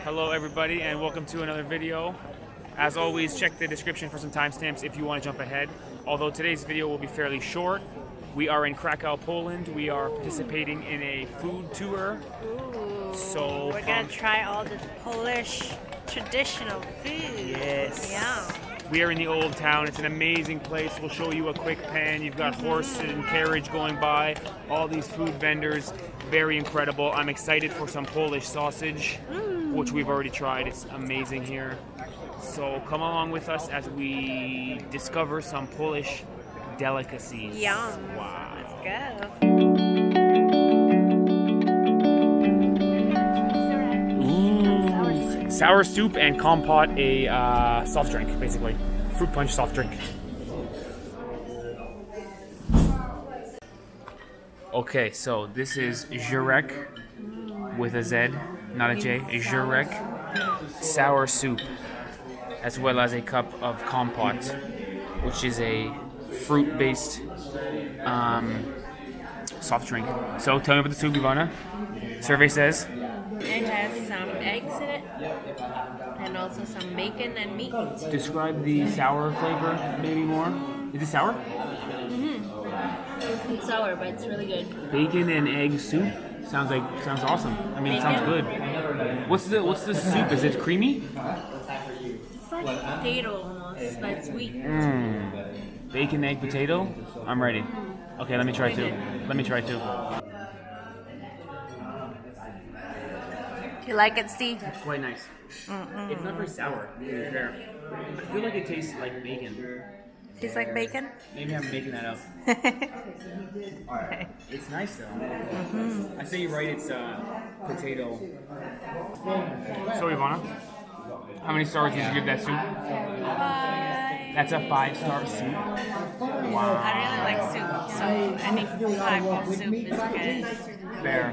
Hello everybody and welcome to another video. As always, check the description for some timestamps if you want to jump ahead. Although today's video will be fairly short. We are in Krakow, Poland. We are participating in a food tour. Ooh, so we're gonna try all the Polish traditional food. Yes. Yum. We are in the old town. It's an amazing place. We'll show you a quick pan. You've got horse and carriage going by. All these food vendors. Very incredible. I'm excited for some Polish sausage, which we've already tried. It's amazing here. So come along with us as we discover some Polish delicacies. Yum. Wow. Let's go. Sour soup and compote, a soft drink, basically. Fruit punch soft drink. Okay, so this is Zurek with a Z, not a J. Zurek sour soup, as well as a cup of compote, which is a fruit-based soft drink. So tell me about the soup, Ivana. Survey says It has some eggs in it, and also some bacon and meat. describe the sour flavor maybe more. Is it sour? It's sour, but it's really good. Bacon and egg soup sounds awesome. I mean, it sounds good. What's the soup? Is it creamy? It's like potato almost, but it's sweet. Bacon, egg, potato. I'm ready. Okay, let me try two. Do you like it, Steve? It's quite nice. It's not very sour, to be fair. I feel like it tastes like bacon. Tastes like bacon? Maybe I'm making that up. It's nice though. I say you're right, it's potato. So Ivana, how many stars did you give that soup? 5. That's a 5-star soup. Wow. I really like soup, so I think 5 soup is good. Fair.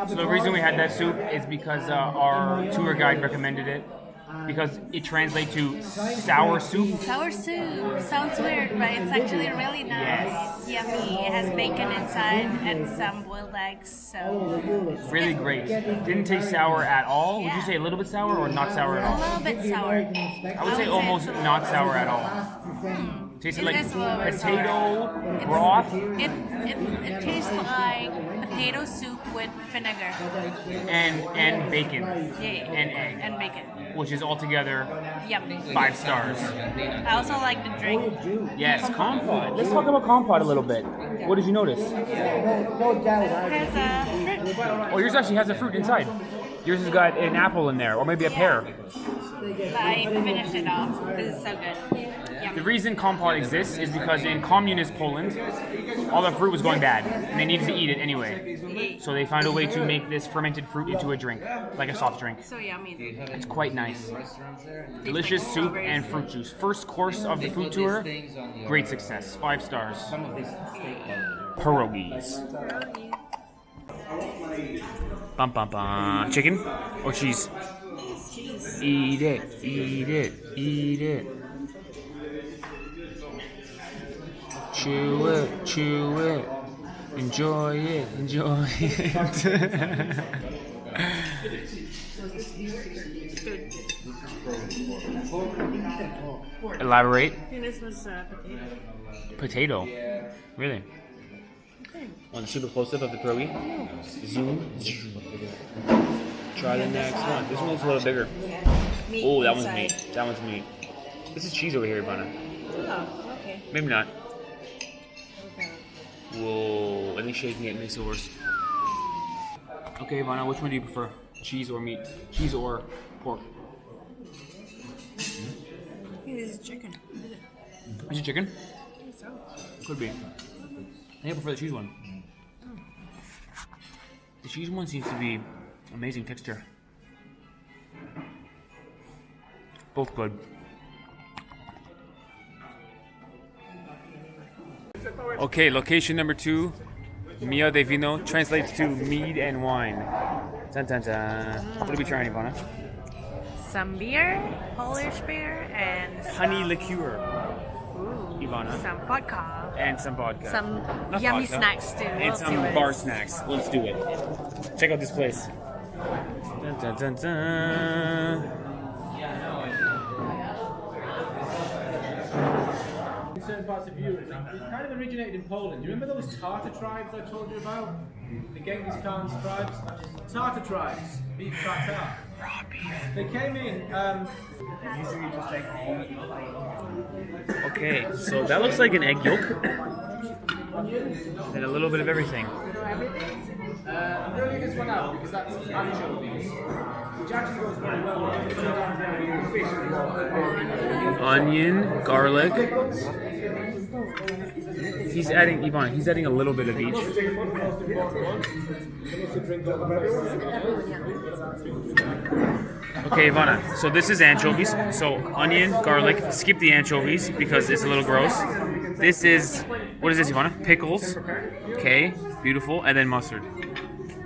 So the reason we had that soup is because our tour guide recommended it. Because it translates to sour soup. Sour soup sounds weird, but it's actually really nice. Yes. Yummy. It has bacon inside and some boiled eggs, so Really great. Didn't taste sour at all. Would you say a little bit sour or not sour at a all? little bit sour. I would say almost not sour at all. Tasted like It is a little bit potato broth It tastes like potato soup with vinegar. and bacon Yeah. and egg, And bacon. which is altogether Yummy. 5 stars. I also like the drink. Yes, compote. Let's talk about compote a little bit. What did you notice? It has a fruit. Oh, yours actually has a fruit inside. Yours has got an apple in there, or maybe a pear. But I finished it off because it's so good. The Yummy. reason compote exists is because in communist Poland, all the fruit was going bad, and they needed to eat it anyway. So they found a way to make this fermented fruit into a drink, like a soft drink. So yummy. It's quite nice. Delicious soup and fruit juice. First course of the food tour, great success. 5 stars. Pierogies. Bum bum bum. Chicken or cheese? Cheese. Eat it, eat it, eat it. Chew it, chew it. Enjoy it, enjoy it. Elaborate. I think this was potato. Potato. Really? Want a super close up of the pierogi? Zoom. Try the next one. This one looks a little bigger. Meat Oh, that one's inside. meat. That one's meat. This is cheese over here, Ivana. Oh, okay. Maybe not. Whoa, I think shaking it makes it worse. Okay, Ivana, which one do you prefer? Cheese or meat? Cheese or pork? I think this is chicken. Is it chicken? Could be. I think I prefer the cheese one. The cheese one seems to be amazing texture. Both good. Okay, location number 2, Mio de Vino, translates to mead and wine. Dun, dun, dun. What are we trying, Ivana? Some beer, Polish beer, and Honey liqueur. ooh, Ivana. some vodka. And some vodka. Some Not yummy vodka. snacks too. And We'll some see what it bar is. snacks. Let's do it. Check out this place. Dun, dun, dun, dun. In certain parts of Europe, it kind of originated in Poland. You remember those Tartar tribes I told you about? The Genghis Khan's tribes? Tartar tribes, beef Tartar. They came in, usually just take all. Okay, so that looks like an egg yolk. And a little bit of everything. I'm going to leave this one out because that's anchovies, which actually goes very well with fish. Onion, garlic. He's adding, Ivana, he's adding a little bit of each. Okay, Ivana, so this is anchovies. So onion, garlic, skip the anchovies because it's a little gross. This is, what is this, Ivana? Pickles. Okay, beautiful. And then mustard.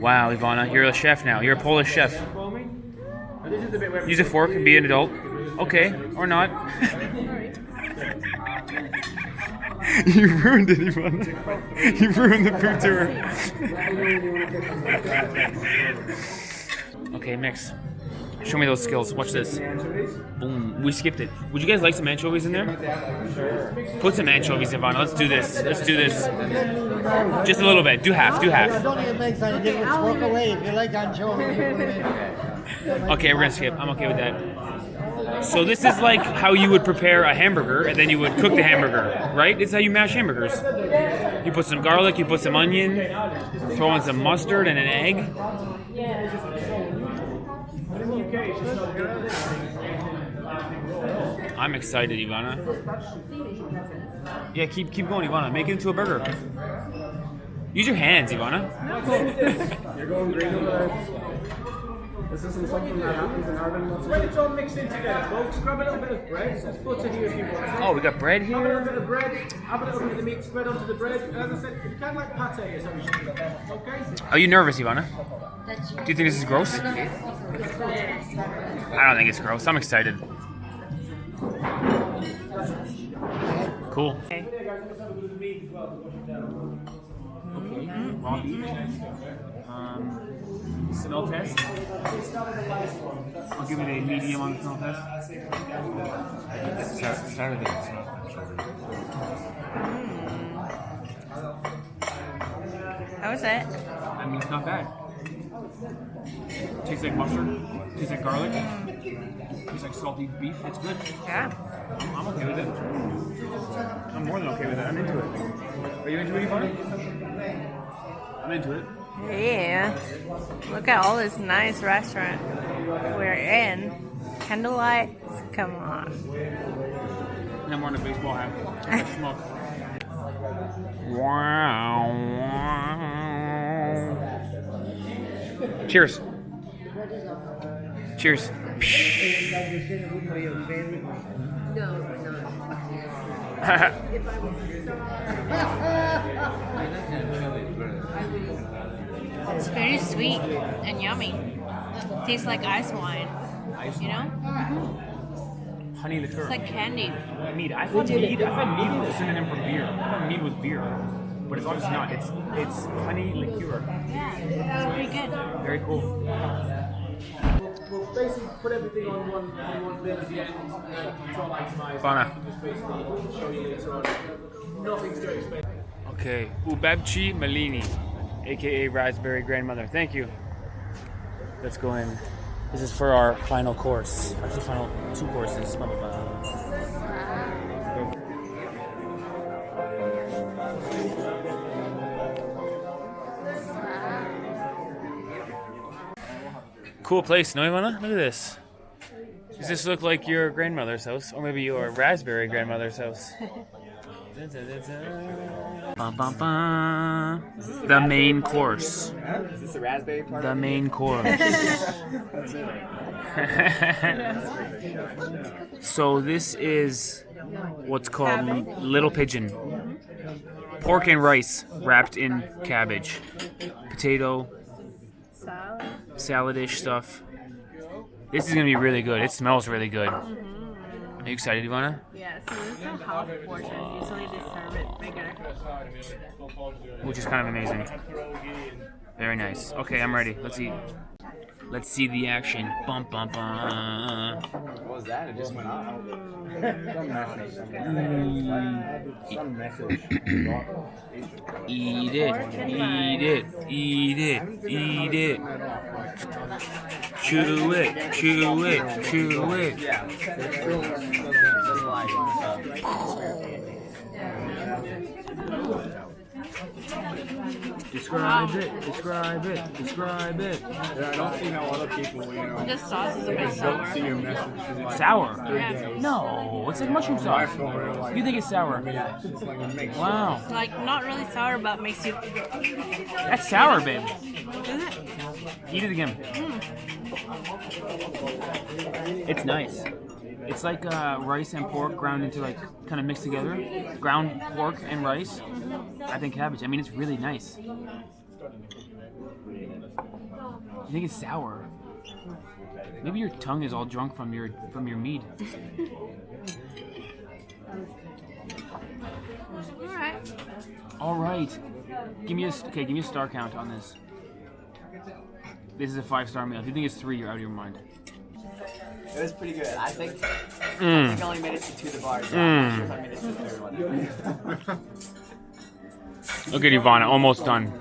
Wow, Ivana, you're a chef now. You're a Polish chef. Use a fork and be an adult. Okay, or not. You ruined it, Ivana. You ruined the food tour. Okay, mix. Show me those skills. Watch this. Boom. We skipped it. Would you guys like some anchovies in there? Sure. Put some anchovies, Ivana. Let's do this. Let's do this. Just a little bit. Do half. Do half. Don't even make sense. Just walk away if you like anchovies. Okay, we're gonna skip. I'm okay with that. So this is like how you would prepare a hamburger, and then you would cook the hamburger, right? It's how you mash hamburgers. You put some garlic, you put some onion, throw in some mustard and an egg. I'm excited, Ivana. Yeah, keep going, Ivana. Make it into a burger. Use your hands, Ivana. You're going green over there. This isn't something that happens in Ireland. When it's all mixed in together, folks, grab a little bit of bread. There's butter here if you want. Oh, we got bread Have a here. little bit of bread. Have a little bit of the meat spread onto the bread. And as I said, it's kind of like pate essentially. Okay? Are you nervous, Ivana? Do you think this is gross? I don't think it's gross. I'm excited. Cool. Okay, raw beef. Smell test. I'll give it a medium on the smell test. Saturday smell. How was it? I mean, it's not bad. Tastes like mustard. Tastes like garlic. Tastes like salty beef. It's good. Yeah. I'm okay with it. I'm more than okay with it. I'm into it. Are you into it, Ivana? I'm into it. Yeah. Look at all this nice restaurant we're in. Candlelight. Come on. And I'm wearing a baseball hat. Like a schmuck. Wow. Cheers. Cheers. It's very sweet and yummy. Tastes like ice wine. You know? Honey liqueur. It's like candy. Mead. I thought mead was a synonym for beer. I thought mead was beer. But it's obviously not. It's honey liqueur. Yeah, it's pretty good. Very cool. We'll basically put everything on one bit at the end. Control itemize. Ivana. Just basically show you later on. Nothing's too expensive. Okay. Ubabchi Malini, aka Raspberry Grandmother. Thank you. Let's go in. This is for our final course. Actually, final 2 courses. Cool place, no, Ivana? Look at this. Does this look like your grandmother's house? Or maybe your raspberry grandmother's house? The main course. Is this the raspberry part? The main course. So this is what's called little pigeon. Pork and rice wrapped in cabbage. Potato. Salad-ish stuff. This is gonna be really good. It smells really good. Are you excited, Ivana? Yeah, so this is a half portion. Usually they serve it bigger. Which is kind of amazing. Very nice. Okay, I'm ready. Let's eat. Let's see the action. Bum bum bum. What was that? It just went off. Some message. Eat it, eat it, eat it, eat it. Chew it, chew it, chew it. Yeah. Doesn't like Describe it, describe it, describe it. Yeah, I don't see how other people, This sauce is a bit don't sour. see your message. Like, Sour? Yeah. No, it's like mushroom sauce. You think it's sour? it's like a mix. Wow, Like, not really sour, but makes you. that's sour, babe. Is it? Eat it again. It's nice. It's like rice and pork ground into like kind of mixed together. Ground pork and rice. I think cabbage. I mean, it's really nice. You think it's sour? Maybe your tongue is all drunk from your mead. Alright. All right. Give me a star count on this. This is a 5-star meal. If you think it's 3, you're out of your mind. It was pretty good. I think I only made it to 2 of the bars. I'm not sure if I made it to the 3rd one. Look at Ivana, almost done.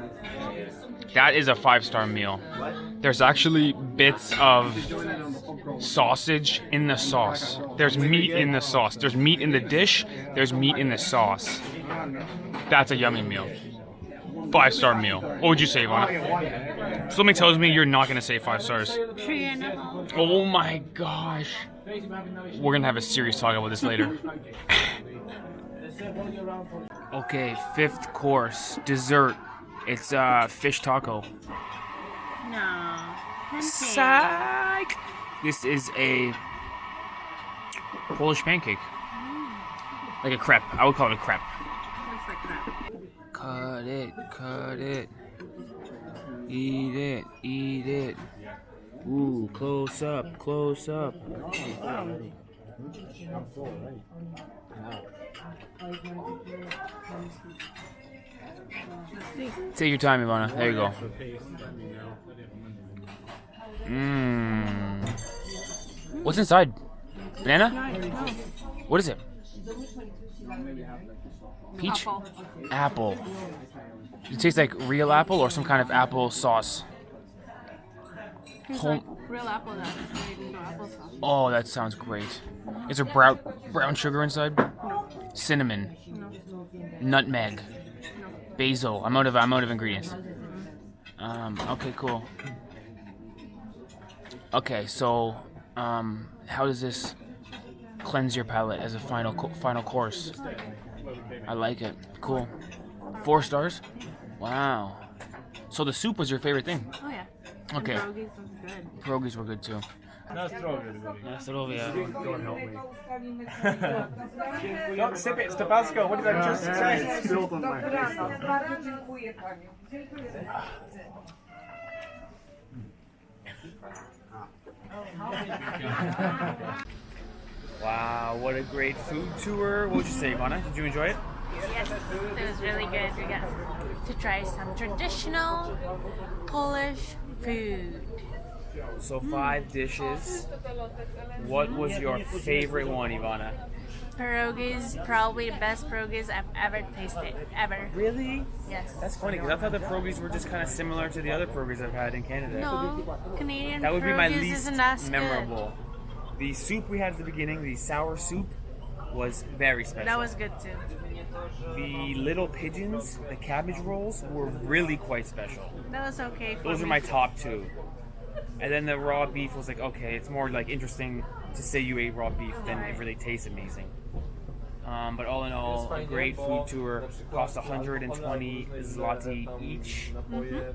That is a 5-star meal. There's actually bits of sausage in the sauce. There's meat in the sauce. There's meat in the dish. There's meat in the sauce. That's a yummy meal. 5-star meal. What would you say, Ivana? Something tells me you're not going to say 5 stars. 3.5. Oh my gosh. We're going to have a serious talk about this later. Okay, 5th course, dessert. It's fish taco. No. Psych! This is a Polish pancake. Like a crepe. I would call it a crepe. Looks like crap. Cut it, cut it. Eat it, eat it. Ooh, close up, close up. Take your time, Ivana. There you go. Mmm. What's inside? Banana? What is it? Peach? Apple. Does it taste like real apple or some kind of apple sauce? It's like real apple that's made into applesauce. Oh, that sounds great. Is there brown sugar inside? Cinnamon. Nutmeg. Basil. I'm out of ingredients. Okay, cool. Okay, so how does this cleanse your palate as a final course? I like it. Cool. 4 stars? Wow. So the soup was your favorite thing? Oh yeah. Okay. And pierogies was good. Pierogies were good too. Nastrovia. God help me. Don't sip it, it's Tabasco. What did I just say? It's spilled on my face. Wow, what a great food tour. What would you say, Ivana? Did you enjoy it? Yes, it was really good. We got to try some traditional Polish food. So 5 dishes. What was your favorite one, Ivana? Pierogies, probably the best pierogies I've ever tasted. Ever. Really? Yes. That's funny because I thought the pierogies were just kind of similar to the other pierogies I've had in Canada. No, Canadian That would be my pierogies least isn't as memorable. The soup we had at the beginning, the sour soup, was very good. special. That was good too. The little pigeons, the cabbage rolls, were really quite special. That was okay for Those me. are my top 2. And then the raw beef was like, okay, it's more like interesting to say you ate raw beef than it really tastes amazing. But all in all, a great food tour. Cost 120 zloty each,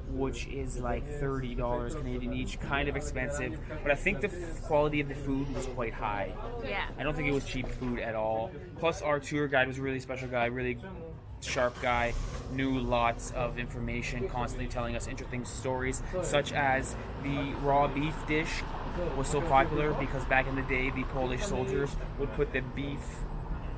which is like $30 Canadian each. Kind of expensive, but I think the quality of the food was quite high. Yeah. I don't think it was cheap food at all. Plus, our tour guide was a really special guy, really sharp guy, knew lots of information, constantly telling us interesting stories, such as the raw beef dish was so popular because back in the day, the Polish soldiers would put the beef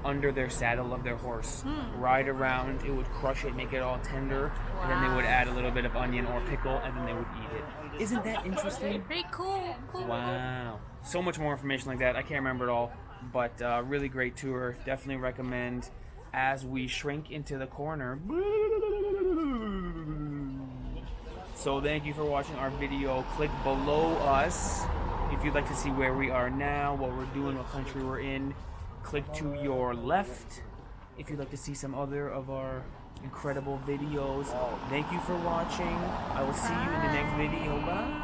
under their saddle of their horse, ride around, it would crush it, make it all tender, and then they would add a little bit of onion or pickle, and then they would eat it. Isn't that interesting? Pretty cool. Cool. Wow. So much more information like that. I can't remember it all, but really great tour. Definitely recommend as we shrink into the corner. So thank you for watching our video. Click below us if you'd like to see where we are now, what we're doing, what country we're in. Click to your left if you'd like to see some other of our incredible videos. Thank you for watching. I will see you in the next video. Bye.